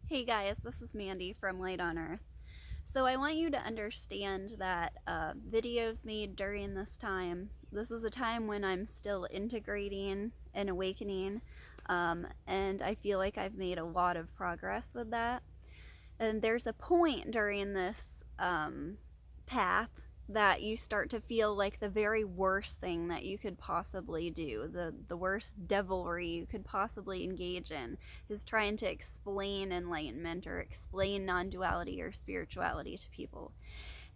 Hey guys, this is Mandy from Light on Earth. So I want you to understand that videos made during this is a time when I'm still integrating and awakening, and I feel like I've made a lot of progress with that. And there's a point during this path that you start to feel like the very worst thing that you could possibly do, the worst devilry you could possibly engage in, is trying to explain enlightenment or explain non duality or spirituality to people.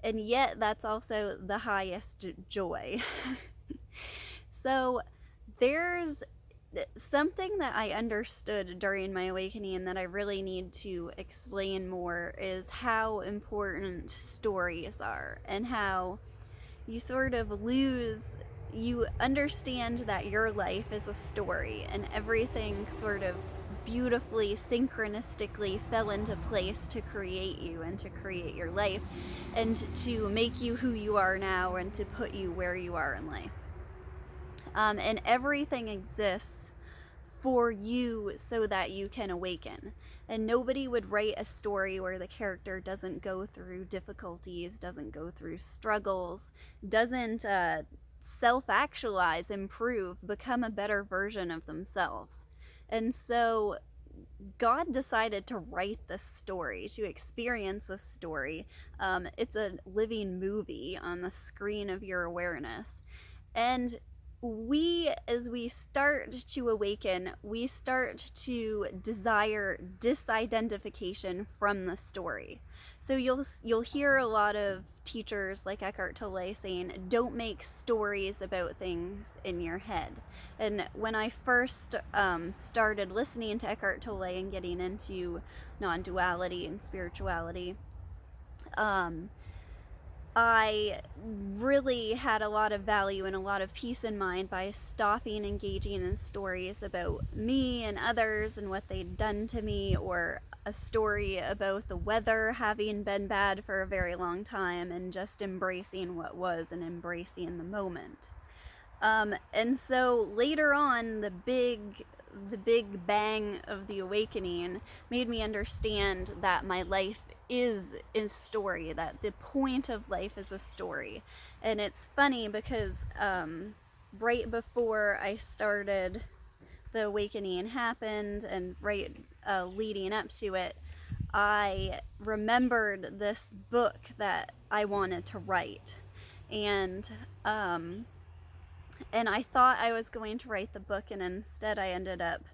And yet, that's also the highest joy. So, there's something that I understood during my awakening that I really need to explain more is how important stories are, and how you sort of you understand that your life is a story and everything sort of beautifully synchronistically fell into place to create you and to create your life and to make you who you are now and to put you where you are in life. And everything exists for you so that you can awaken. And nobody would write a story where the character doesn't go through difficulties, doesn't go through struggles, doesn't self actualize, improve, become a better version of themselves. And so God decided to write this story, to experience this story. It's a living movie on the screen of your awareness. And as we start to awaken, we start to desire disidentification from the story. So you'll hear a lot of teachers like Eckhart Tolle saying, "Don't make stories about things in your head." And when I first started listening to Eckhart Tolle and getting into non-duality and spirituality, um, I really had a lot of value and a lot of peace in mind by stopping engaging in stories about me and others and what they'd done to me, or a story about the weather having been bad for a very long time, and just embracing what was and embracing the moment. And so later on, the big bang of the awakening made me understand that my life is story, that the point of life is a story. And it's funny because right before I started, the awakening happened, and right leading up to it, I remembered this book that I wanted to write. And and I thought I was going to write the book, and instead I ended up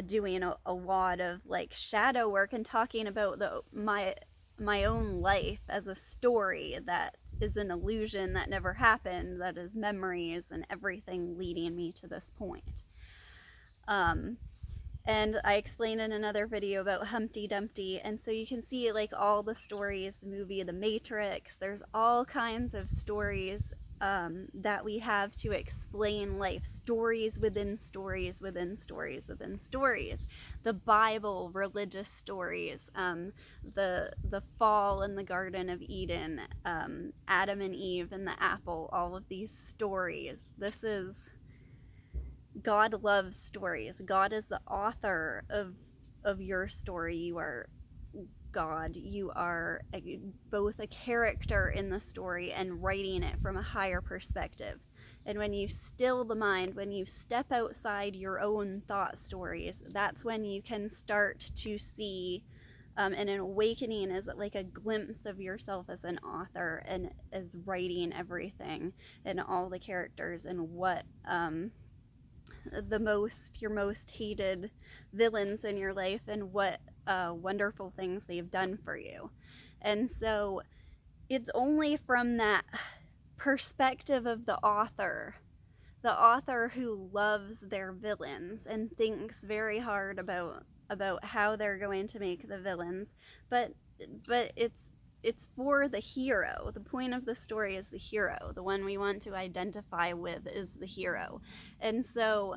doing a lot of like shadow work and talking about my own life as a story that is an illusion that never happened, that is memories and everything leading me to this point. Um, and I explained in another video about Humpty Dumpty, and so you can see like all the stories, the movie The Matrix, there's all kinds of stories that we have to explain life, stories within stories within stories within stories. The Bible, religious stories, the fall in the Garden of Eden, Adam and Eve and the apple, all of these stories. This is God loves stories. God is the author of your story. You are God. You are both a character in the story and writing it from a higher perspective. And when you still the mind, when you step outside your own thought stories, that's when you can start to see, and an awakening is like a glimpse of yourself as an author and as writing everything and all the characters and what your most hated villains in your life and what wonderful things they've done for you. And so it's only from that perspective of the author who loves their villains and thinks very hard about how they're going to make the villains, but it's for the hero. The point of the story is the hero. The one we want to identify with is the hero. And so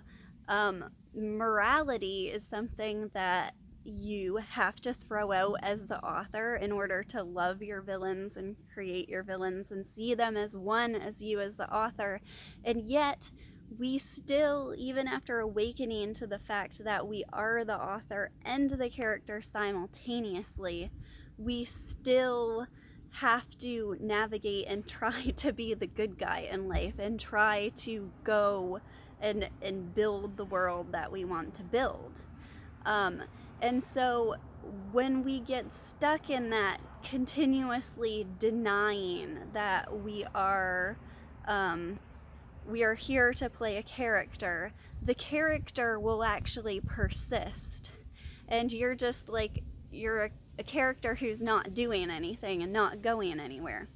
morality is something that you have to throw out as the author in order to love your villains and create your villains and see them as one as you as the author. And yet we still, even after awakening to the fact that we are the author and the character simultaneously, we still have to navigate and try to be the good guy in life and try to go and build the world that we want to build. And so when we get stuck in that continuously denying that we are here to play a character, the character will actually persist. And you're just like, you're a character who's not doing anything and not going anywhere.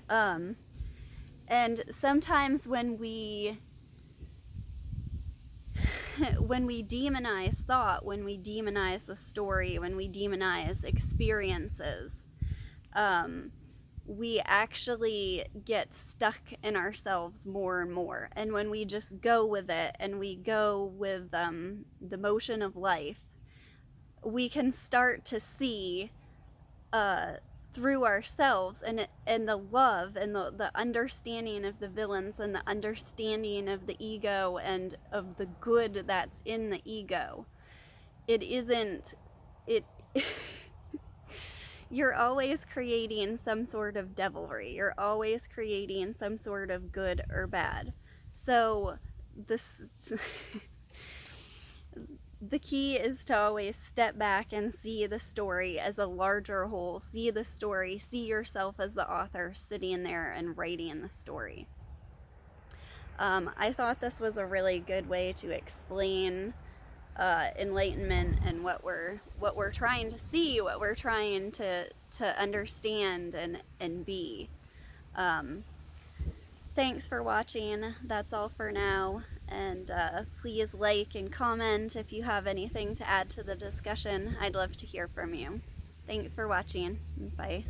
And sometimes when we demonize thought, when we demonize the story, when we demonize experiences, we actually get stuck in ourselves more and more. And when we just go with it and we go with the motion of life, we can start to see through ourselves and the love and the understanding of the villains and the understanding of the ego and of the good that's in the ego. You're always creating some sort of devilry. You're always creating some sort of good or bad. So the key is to always step back and see the story as a larger whole. See the story, see yourself as the author sitting there and writing the story. I thought this was a really good way to explain enlightenment and what we're trying to see, what we're trying to understand and be. Thanks for watching. That's all for now. And please like and comment if you have anything to add to the discussion. I'd love to hear from you. Thanks for watching. Bye.